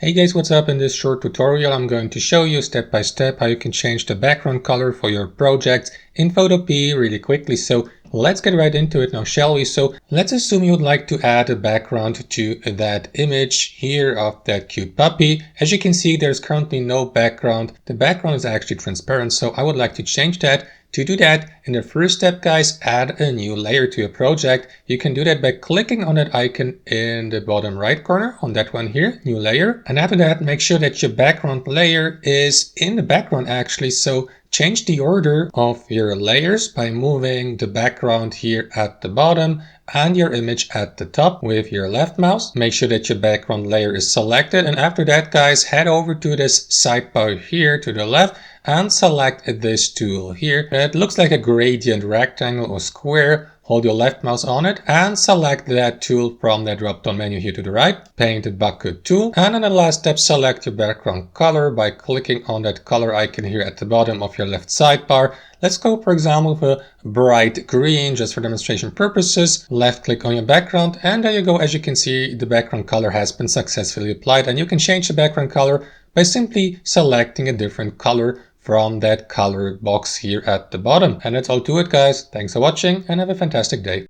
Hey guys, what's up? In this short tutorial I'm going to show you step by step how you can change the background color for your projects in Photopea really quickly. So let's get right into it now, shall we? So let's assume you would like to add a background to that image here of that cute puppy. As you can see, there's currently no background. The background is actually transparent, so I would like to change that. To do that, in the first step, guys, add a new layer to your project. You can do that by clicking on that icon in the bottom right corner, on that one here, new layer. And after that, make sure that your background layer is in the background actually. So change the order of your layers by moving the background here at the bottom and your image at the top with your left mouse. Make sure that your background layer is selected. And after that, guys, head over to this sidebar here to the left and select this tool here. It looks like a gradient rectangle or square. Hold your left mouse on it and select that tool from the drop down menu here to the right. Painted bucket tool. And in the last step, select your background color by clicking on that color icon here at the bottom of your left sidebar. Let's go, for example, with a bright green, just for demonstration purposes. Left click on your background, and there you go. As you can see, the background color has been successfully applied, and you can change the background color by simply selecting a different color from that color box here at the bottom. And that's all to it, guys. Thanks for watching and have a fantastic day.